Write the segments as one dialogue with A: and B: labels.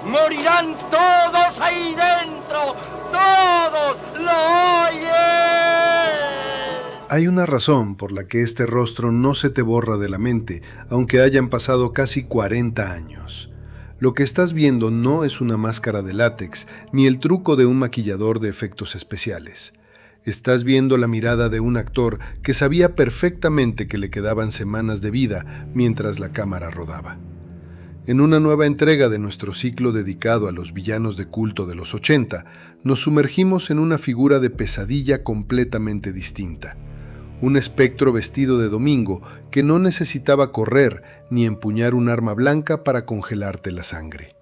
A: ¡Morirán todos ahí dentro! ¡Todos! ¡Lo oyen!
B: Hay una razón por la que este rostro no se te borra de la mente, aunque hayan pasado casi 40 años. Lo que estás viendo no es una máscara de látex, ni el truco de un maquillador de efectos especiales. Estás viendo la mirada de un actor que sabía perfectamente que le quedaban semanas de vida mientras la cámara rodaba. En una nueva entrega de nuestro ciclo dedicado a los villanos de culto de los 80, nos sumergimos en una figura de pesadilla completamente distinta. Un espectro vestido de domingo que no necesitaba correr ni empuñar un arma blanca para congelarte la sangre.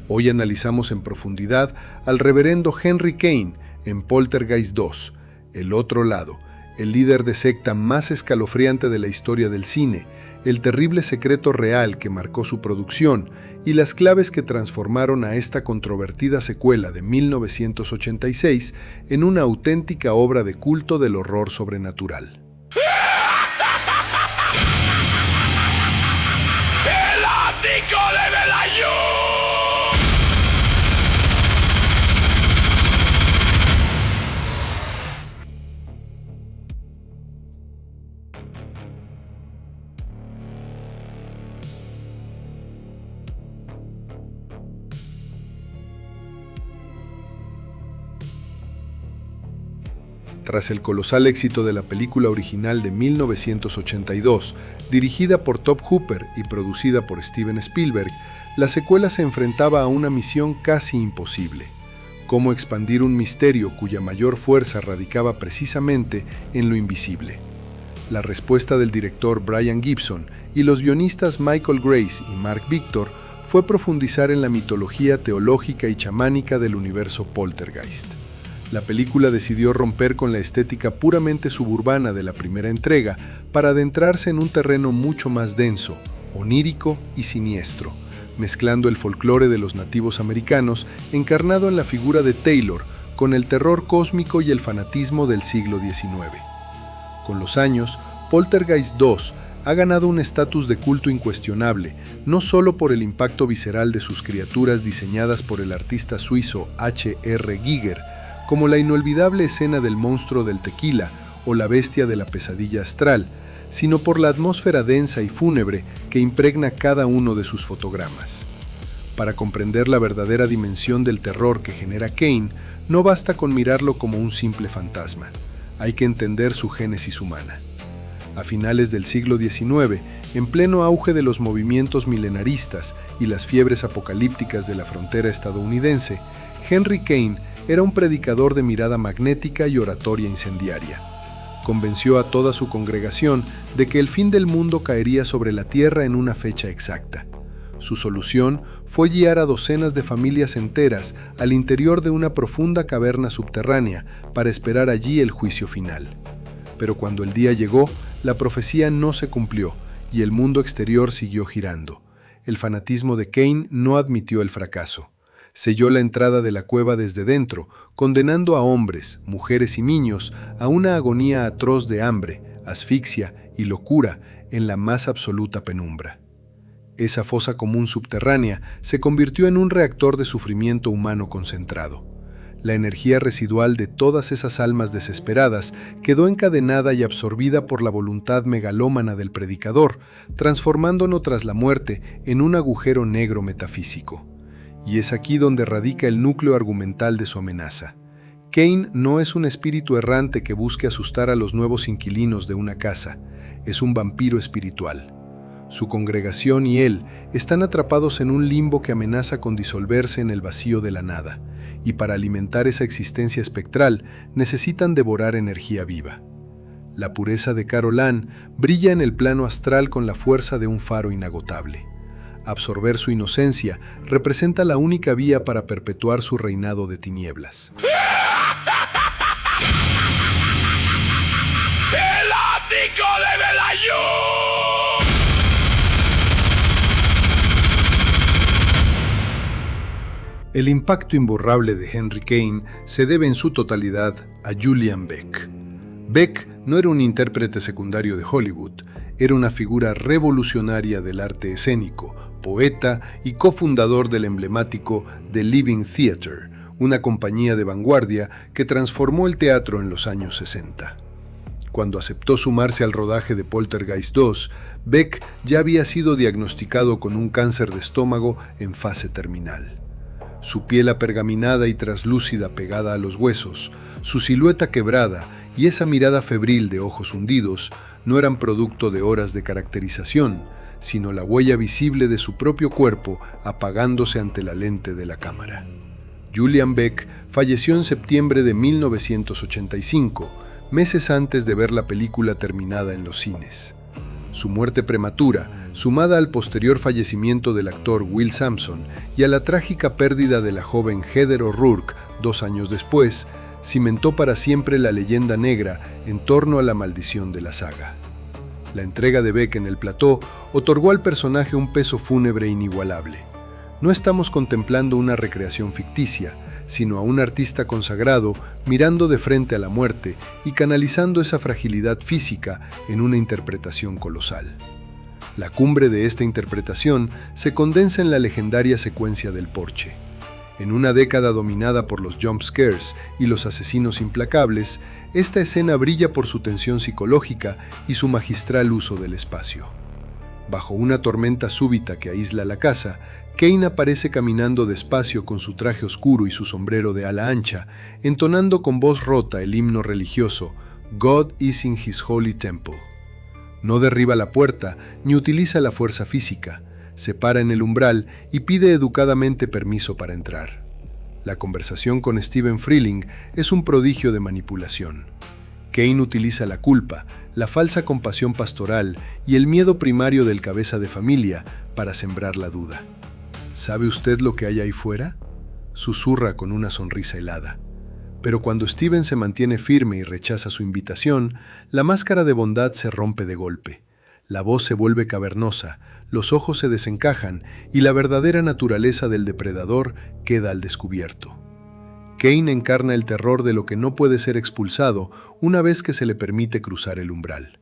B: Hoy analizamos en profundidad al reverendo Henry Kane en Poltergeist 2, El Otro Lado, el líder de secta más escalofriante de la historia del cine, el terrible secreto real que marcó su producción y las claves que transformaron a esta controvertida secuela de 1986 en una auténtica obra de culto del horror sobrenatural.
C: ¡El ático de Belayú!
B: Tras el colosal éxito de la película original de 1982, dirigida por Tobe Hooper y producida por Steven Spielberg, la secuela se enfrentaba a una misión casi imposible: cómo expandir un misterio cuya mayor fuerza radicaba precisamente en lo invisible. La respuesta del director Brian Gibson y los guionistas Michael Grace y Mark Victor fue profundizar en la mitología teológica y chamánica del universo Poltergeist. La película decidió romper con la estética puramente suburbana de la primera entrega para adentrarse en un terreno mucho más denso, onírico y siniestro, mezclando el folclore de los nativos americanos encarnado en la figura de Taylor con el terror cósmico y el fanatismo del siglo XIX. Con los años, Poltergeist 2 ha ganado un estatus de culto incuestionable, no solo por el impacto visceral de sus criaturas diseñadas por el artista suizo H.R. Giger, como la inolvidable escena del monstruo del tequila o la bestia de la pesadilla astral, sino por la atmósfera densa y fúnebre que impregna cada uno de sus fotogramas. Para comprender la verdadera dimensión del terror que genera Kane, no basta con mirarlo como un simple fantasma, hay que entender su génesis humana. A finales del siglo XIX, en pleno auge de los movimientos milenaristas y las fiebres apocalípticas de la frontera estadounidense, Henry Kane era un predicador de mirada magnética y oratoria incendiaria. Convenció a toda su congregación de que el fin del mundo caería sobre la tierra en una fecha exacta. Su solución fue guiar a docenas de familias enteras al interior de una profunda caverna subterránea para esperar allí el juicio final. Pero cuando el día llegó, la profecía no se cumplió y el mundo exterior siguió girando. El fanatismo de Kane no admitió el fracaso. Selló la entrada de la cueva desde dentro, condenando a hombres, mujeres y niños a una agonía atroz de hambre, asfixia y locura en la más absoluta penumbra. Esa fosa común subterránea se convirtió en un reactor de sufrimiento humano concentrado. La energía residual de todas esas almas desesperadas quedó encadenada y absorbida por la voluntad megalómana del predicador, transformándonos tras la muerte en un agujero negro metafísico. Y es aquí donde radica el núcleo argumental de su amenaza. Kane no es un espíritu errante que busque asustar a los nuevos inquilinos de una casa, es un vampiro espiritual. Su congregación y él están atrapados en un limbo que amenaza con disolverse en el vacío de la nada, y para alimentar esa existencia espectral necesitan devorar energía viva. La pureza de Carol Ann brilla en el plano astral con la fuerza de un faro inagotable. Absorber su inocencia representa la única vía para perpetuar su reinado de tinieblas.
C: ¡El ático de Belayú!
B: El impacto imborrable de Henry Kane se debe en su totalidad a Julian Beck. Beck no era un intérprete secundario de Hollywood, era una figura revolucionaria del arte escénico, poeta y cofundador del emblemático The Living Theatre, una compañía de vanguardia que transformó el teatro en los años 60. Cuando aceptó sumarse al rodaje de Poltergeist 2, Beck ya había sido diagnosticado con un cáncer de estómago en fase terminal. Su piel apergaminada y traslúcida pegada a los huesos, su silueta quebrada y esa mirada febril de ojos hundidos no eran producto de horas de caracterización, sino la huella visible de su propio cuerpo apagándose ante la lente de la cámara. Julian Beck falleció en septiembre de 1985, meses antes de ver la película terminada en los cines. Su muerte prematura, sumada al posterior fallecimiento del actor Will Sampson y a la trágica pérdida de la joven Heather O'Rourke 2 años después, cimentó para siempre la leyenda negra en torno a la maldición de la saga. La entrega de Beck en el plató otorgó al personaje un peso fúnebre inigualable. No estamos contemplando una recreación ficticia, sino a un artista consagrado mirando de frente a la muerte y canalizando esa fragilidad física en una interpretación colosal. La cumbre de esta interpretación se condensa en la legendaria secuencia del porche. En una década dominada por los jump scares y los asesinos implacables, esta escena brilla por su tensión psicológica y su magistral uso del espacio. Bajo una tormenta súbita que aísla la casa, Kane aparece caminando despacio con su traje oscuro y su sombrero de ala ancha, entonando con voz rota el himno religioso God is in his holy temple. No derriba la puerta ni utiliza la fuerza física, se para en el umbral y pide educadamente permiso para entrar. La conversación con Stephen Freeling es un prodigio de manipulación. Kane utiliza la culpa, la falsa compasión pastoral y el miedo primario del cabeza de familia para sembrar la duda. ¿Sabe usted lo que hay ahí fuera?, susurra con una sonrisa helada. Pero cuando Steven se mantiene firme y rechaza su invitación, la máscara de bondad se rompe de golpe. La voz se vuelve cavernosa, los ojos se desencajan y la verdadera naturaleza del depredador queda al descubierto. Kane encarna el terror de lo que no puede ser expulsado una vez que se le permite cruzar el umbral.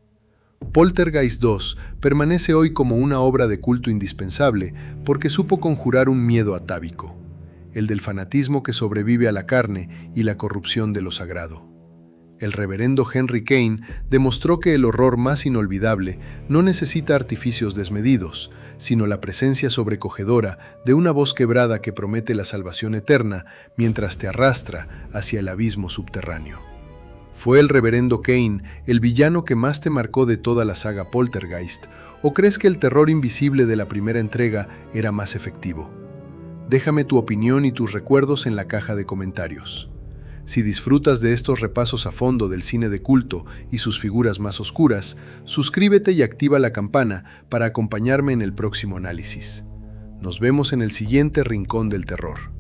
B: Poltergeist 2 permanece hoy como una obra de culto indispensable porque supo conjurar un miedo atávico, el del fanatismo que sobrevive a la carne y la corrupción de lo sagrado. El reverendo Henry Kane demostró que el horror más inolvidable no necesita artificios desmedidos, sino la presencia sobrecogedora de una voz quebrada que promete la salvación eterna mientras te arrastra hacia el abismo subterráneo. ¿Fue el reverendo Kane el villano que más te marcó de toda la saga Poltergeist, o crees que el terror invisible de la primera entrega era más efectivo? Déjame tu opinión y tus recuerdos en la caja de comentarios. Si disfrutas de estos repasos a fondo del cine de culto y sus figuras más oscuras, suscríbete y activa la campana para acompañarme en el próximo análisis. Nos vemos en el siguiente Rincón del Terror.